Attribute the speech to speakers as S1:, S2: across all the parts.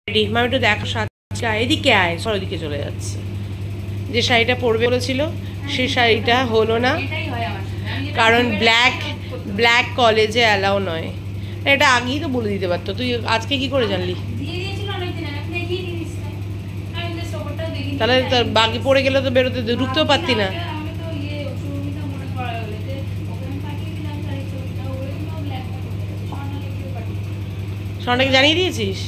S1: Ready মামি একটু দেখো সাজটা, এদিকে আয়, সর ওদিকে চলে যাচ্ছে। যে শাড়িটা পরবে বলেছিল সেই শাড়িটা হলো না, কারণ ব্ল্যাক কলেজে অ্যালাউ নয়। এটা আগেই তো বলে দিতে পারতো, তুই আজকে কি করে জানলি? তাহলে বাকি পড়ে গেলে তো বেরোতে ঢুকতেও পারতি না। সন্ধ্যাকে জানিয়ে দিয়েছিস?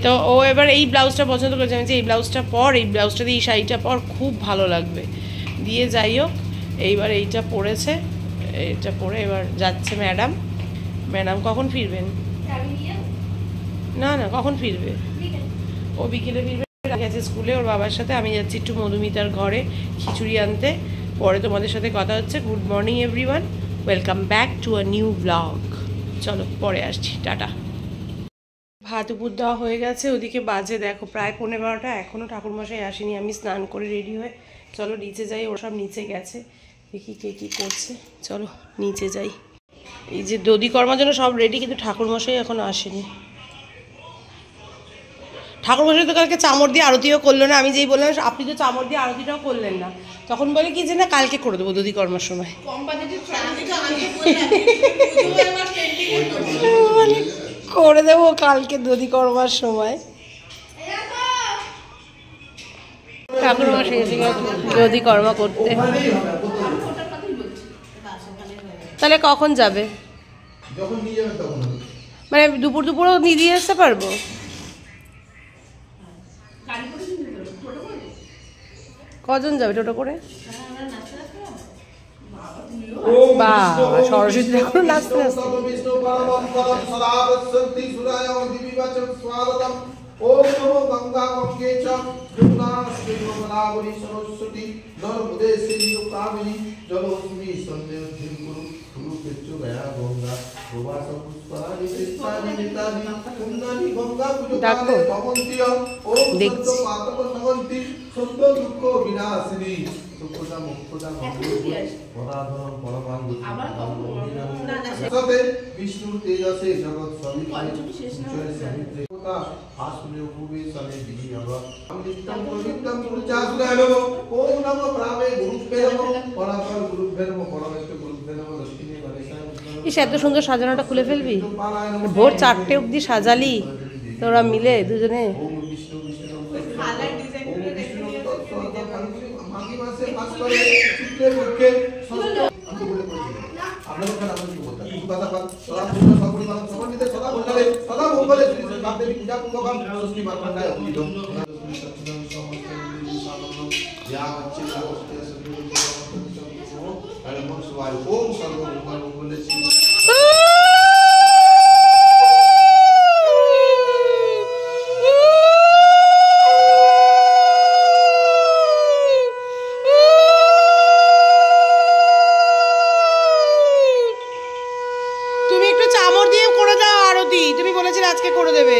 S1: তো ও এবার এই ব্লাউজটা পছন্দ করেছে, আমি এই ব্লাউজটা পর, এই ব্লাউজটা দিয়ে এই শাড়িটা পর, খুব ভালো লাগবে দিয়ে। যাই হোক, এইবার এইটা পরেছে, এইটা পরে এবার যাচ্ছে ম্যাডাম। ম্যাডাম কখন ফিরবেন? না না, কখন ফিরবে? ও বিকেলে ফিরবে, গেছে স্কুলে ওর বাবার সাথে। আমি যাচ্ছি একটু মধুমিতার ঘরে খিচুড়ি আনতে, পরে তোমাদের সাথে কথা হচ্ছে। Good morning everyone, welcome back to a new blog. চলো পরে আসছি, টাটা। ভাত উপর দেওয়া হয়ে গেছে, ওদিকে বাজে দেখো প্রায় 11:15, এখনও ঠাকুরমশাই আসেনি। আমি স্নান করে রেডি হয়ে চলো নিচে যাই। ওরা সব নিচে গেছে, দেখি কে কী করছে, চলো নিচে যাই। এই যে দধি কর্মার জন্য সব রেডি, কিন্তু ঠাকুরমশাই এখন আসেনি। ঠাকুরমশাই তো কালকে চামড় দিয়ে আরতিও করলো না। আমি যেই বললাম আপনি তো চামড় দিয়ে আরতিটাও করলেন না, তখন বলে কি যে না কালকে করে দেবো দধি কর্মার সময়। করে দেবো কালকে দধি কর্মার সময়। ঠাকুরমশাই এসে গেছে দধি কর্মা করতে। তাহলে কখন যাবে? মানে দুপুরও নিয়ে দিয়ে আসতে পারবো? কজন যাবে টোটো করে? বা সরস্বতী ঠাকুর নাচতে নাচতে। ओम नमो गंगा गंगे च यमुना गोदावरी सरस्वती नर्मदे सिंधु कावेरी जलोस्मि सन्निधिं कुरु कुरुक्षेत्र गया गंगा प्रवास पुष्पाणि तीर्थानि नितानि पुण्यानि गंगा पूजकाले भवन्ति। ओम सत्तो पातक नवन्ति सत्तो दुःख विनाशिनी सुखदा मुक्तदा पराधरम परमां सते विष्णु तेजसे जगत सविता सवित्रे आसुने उपवे सने दियवा अमृतम पवित्रम पुरुषासुने नमो ओम नमो ब्राह्मे गुरुभ्ये नमो परापर गुरुभ्ये नमो परमेश्वर गुरुभ्ये नमो लक्ष्मी गणेशाय। इस এত সুন্দর সাজানোটা খুলে ফেলবি? ভোর 4টে অবধি সাজালি তোরা মিলে দুজনে। ওম বিষ্ণু বিষ্ণু খালা ডিজাইন করে রেখে মাঘী মাসে পাস করে চিত্রে মুখে আমি বলে করেছি আপনাদের কাছে আমরা কি বলতাম কিছু কথা বল সদা পূজা সকল মানব সমন্বিতে সদা বললে সদা মঙ্গলে শ্রী শ্রী দেবী পূজা পূর্বকম ষষ্ঠী মার্কণ্ডায় অভিহিত সচ্চিদানন্দ সমস্ত সাধন যা হচ্ছে সমস্ত সদগুরু আর মন সুবাই ওম সর্ব মঙ্গলে শ্রী। তুমি বলেছিলে আজকে করে দেবে।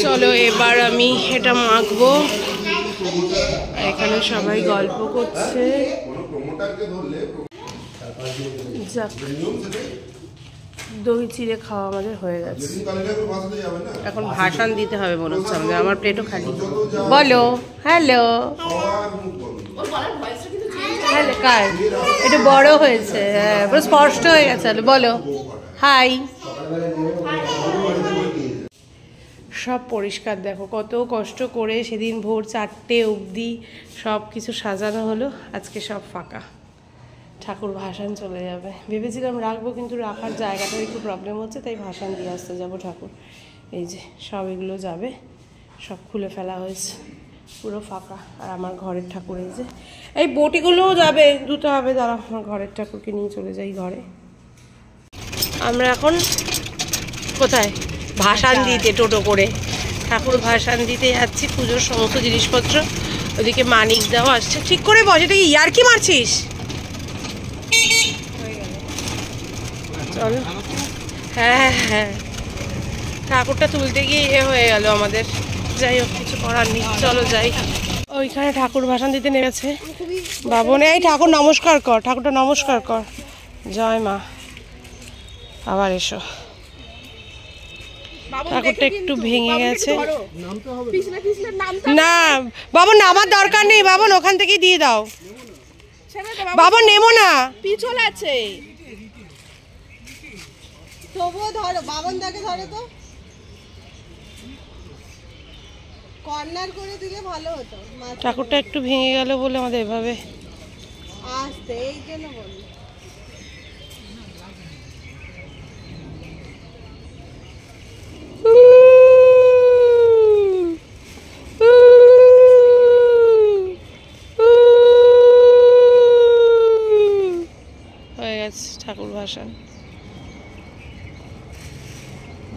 S1: চলো এবার আমি এটা মাখবো। এখানে সবাই গল্প করছে। দই চিড়ে খাওয়া আমাদের হয়ে গেছে, এখন ভাষণ দিতে হবে মনে হচ্ছে আমাদের। আমার প্লেটও খালি। বলো হ্যালো। হ্যালো কার একটু বড় হয়েছে, হ্যাঁ পুরো স্পষ্ট হয়ে গেছে। বলো হাই। সব পরিষ্কার দেখো, কত কষ্ট করে সেদিন ভোর 4টে অবধি সব কিছু সাজানো হলো, আজকে সব ফাঁকা। ঠাকুর ভাসান চলে যাবে ভেবেছিলাম রাখবো, কিন্তু রাখার জায়গাটার একটু প্রবলেম হচ্ছে, তাই ভাসান দিয়ে আসতে যাবো ঠাকুর।
S2: এই যে সব এগুলো যাবে, সব খুলে ফেলা হয়েছে, পুরো ফাঁকা। আর আমার ঘরের ঠাকুর এই যে, এই বটিগুলোও যাবে, ধুতে হবে। দাঁড়া, আমার ঘরের ঠাকুরকে নিয়ে চলে যাই ঘরে। আমরা এখন কোথায়? ভাসান দিতে, টোটো করে ঠাকুর ভাসান দিতে যাচ্ছি। পুজোর সমস্ত জিনিসপত্র, ওদিকে মানিক দাও আসছে। ঠিক করে বস, এটা কি ইয়ার্কি মারছিস? চল। হ্যাঁ হ্যাঁ, ঠাকুরটা তুলতে গিয়ে হয়ে গেল আমাদের। যাই হোক, কিছু করার নেই, চলো যাই। ওইখানে ঠাকুর ভাসান দিতে নেমেছে বাবন। এই ঠাকুর নমস্কার কর, ঠাকুরটা নমস্কার কর। জয় মা। আবার এসো। ঠাকুরটা একটু ভেঙে গেছে। না বাবন, নামার দরকার নেই বাবন, ওখান থেকেই দিয়ে দাও বাবন। নেমো না,
S3: পিছল আছে তবুও ধরো। বাবন দাকে ধরো তো, কর্নার করে দিলে ভালো হতো।
S2: ঠাকুরটা একটু ভেঙে গেল বলে আমাদের এভাবে
S3: আসতে, এই জন্য বলি।
S2: হয়ে গেছে ঠাকুর ভাসান,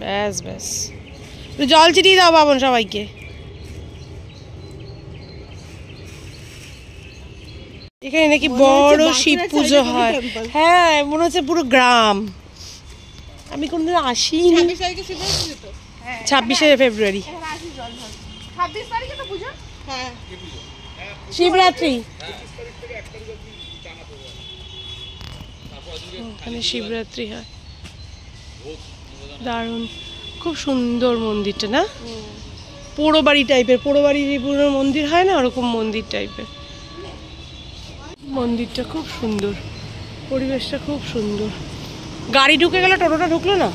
S2: ব্যাস ব্যাস। জল ছিটিয়ে দাও বাবন সবাইকে। এখানে নাকি বড় শিব পুজো হয়। হ্যাঁ, মনে হচ্ছে পুরো গ্রাম। আমি কোনদিন আসিনি। 26শে ফেব্রুয়ারি শিবরাত্রি। ওখানে শিবরাত্রি হয়। দারুণ, খুব সুন্দর মন্দিরটা না? পোড়ো বাড়ি টাইপের, পোড়ো বাড়ি যে পুরো মন্দির হয় না, ওরকম মন্দির টাইপের। মন্দিরটা খুব সুন্দর, পরিবেশটা খুব সুন্দর। গাড়ি ঢুকে গেল, টোটোটা ঢুকলো না।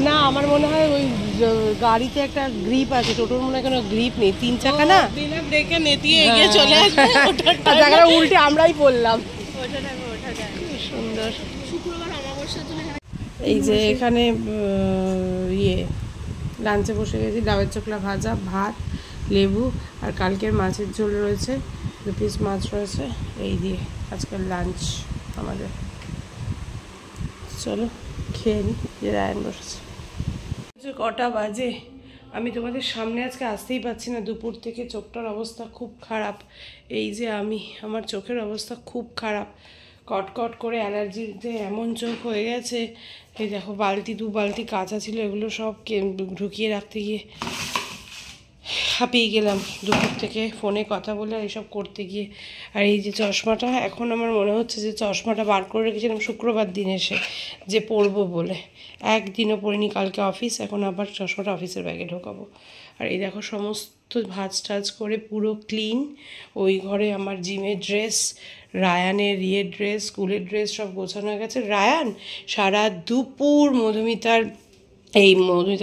S2: না, আমার মনে হয় ওই গাড়িতে একটা গ্রিপ আছে, টোটোর মনে হয় কোনো গ্রিপ নেই, 3 চাকা না,
S3: ব্রেকে নেতিয়ে এগিয়ে চলে আসবে।
S2: জায়গাটা উল্টে আমরাই পড়লাম। সুন্দর। এই যে এখানে লাঞ্চে বসে গেছি। ডাবের চোখলা ভাজা, ভাত, লেবু, আর কালকের মাছের ঝোল রয়েছে, 2 পিস মাছ রয়েছে। এই দিয়ে আজকের লাঞ্চ আমাদের। চলো খেয়ে নিই। যে রায়ন বসেছে। কটা বাজে আমি তোমাদের সামনে আজকে আসতেই পারছি না। দুপুর থেকে চোখটার অবস্থা খুব খারাপ। এই যে আমার চোখের অবস্থা খুব খারাপ, কটকট করে অ্যালার্জিতে এমন চোখ হয়ে গেছে। এই দেখো, 2 বালতি কাঁচা ছিল, এগুলো সব ঢুকিয়ে রাখতে গিয়ে হাঁপিয়ে গেলাম দুপুর থেকে, ফোনে কথা বলে আর এইসব করতে গিয়ে। আর এই যে চশমাটা, এখন আমার মনে হচ্ছে যে চশমাটা বার করে রেখেছিলাম শুক্রবার দিন এসে যে পরবো বলে, একদিনও পরিনি। কালকে অফিস, এখন আবার চশমাটা অফিসের ব্যাগে ঢোকাবো। আর এই দেখো, সমস্ত ভাজ টাজ করে পুরো ক্লিন। ওই ঘরে আমার জিমের ড্রেস, রায়ানের ড্রেস, স্কুলের ড্রেস সব গোছানো হয়ে গেছে। রায়ান সারা দুপুর মধুমিতার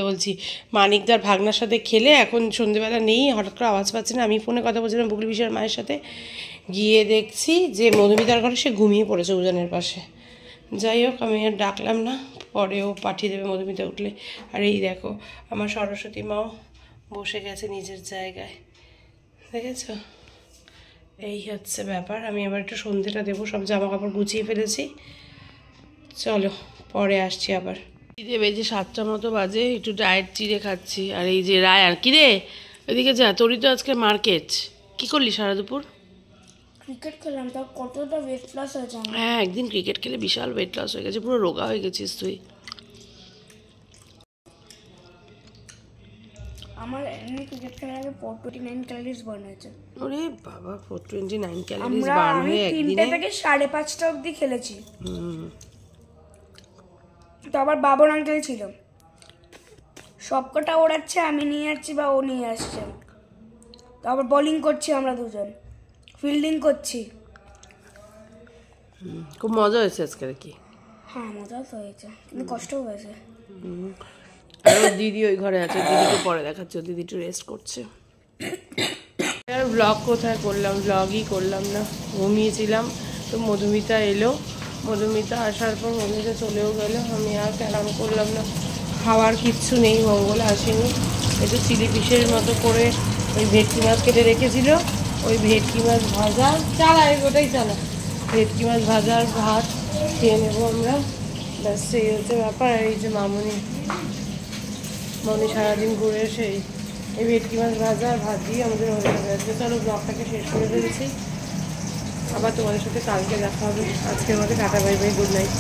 S2: বলছি মানিকদার ভাগনার সাথে খেলে এখন সন্ধেবেলা নেই, হঠাৎ করে আওয়াজ পাচ্ছে না। আমি ফোনে কথা বলছিলাম বুকলি বিশার মায়ের সাথে, গিয়ে দেখছি যে মধুমিতার ঘরে সে ঘুমিয়ে পড়েছে উজানের পাশে। যাই হোক, আমি আর ডাকলাম না, পরেও পাঠিয়ে দেবে মধুমিতা উঠলে। আর এই দেখো, আমার সরস্বতী মাও বসে গেছে নিজের জায়গায়, দেখেছ? এই হচ্ছে ব্যাপার। আমি এবার একটু সন্ধেটা দেবো, সব জামা কাপড় গুছিয়ে ফেলেছি। চলো পরে আসছি আবার। বেজে 7টা মতো বাজে, একটু ডায়েট চিড়ে খাচ্ছি। আর এই যে রায়ান, কিরে ওইদিকে যা, তোরই তো আজকে মার্কেট। কি করলি সারা দুপুর?
S4: ক্রিকেট খেললাম, তার কতটা ওয়েট লস হয়েছে।
S2: হ্যাঁ, একদিন ক্রিকেট খেলে বিশাল ওয়েট লস হয়ে গেছে, পুরো রোগা হয়ে গেছিস তুই।
S4: আমার এমনি ক্রিকেট খেলার আগে 429 ক্যালোরিজ বার্ন হয়েছে।
S2: ওরে বাবা, 429 ক্যালোরিজ বার্ন হয়ে একদিনে?
S4: 3টা থেকে 5:30টা অবধি খেলেছি। তো আবার বাবন আঙ্কেল ছিল, সবকটা ওড়াচ্ছে, আমি নিয়ে যাচ্ছি বা ও নিয়ে আসছে। তো আবার বোলিং করছি আমরা দুজন, ফিল্ডিং করছি।
S2: খুব মজা হয়েছে আজকে কি?
S4: হ্যাঁ, মজা তো হয়েছে, কিন্তু কষ্টও হয়েছে।
S2: আর দিদি ওই ঘরে আছে, দিদিকে পরে দেখাচ্ছে, দিদি একটু রেস্ট করছে। আর ব্লগ কোথায় করলাম, ব্লগই করলাম না, ঘুমিয়েছিলাম। তো মধুমিতা এলো, মধুমিতা আসার পর মধুমিতা চলেও গেল, আমি আর ক্যারাম করলাম না। খাওয়ার কিচ্ছু নেই, মঙ্গল আসেনি। একটু চিলি পিসের মতো করে ওই ভেটকি মাছ কেটে রেখেছিল, ওই ভেটকি মাছ ভাজা চালা, ওটাই চালা, ভেটকি মাছ ভাজা আর ভাত খেয়ে নেবো আমরা, ব্যাস সেই হচ্ছে ব্যাপার। আর এই যে মামনি সারাদিন ঘুরে এসে এই ভেটকি মাছ ভাজা আর ভাত দিয়ে আমাদের হয়ে যাবে আজকে। চলো ব্লগটাকে শেষ করে ফেলেছি, আবার তোমাদের সাথে কালকে দেখা হবে। আজকের মধ্যে tata, bye bye, good night.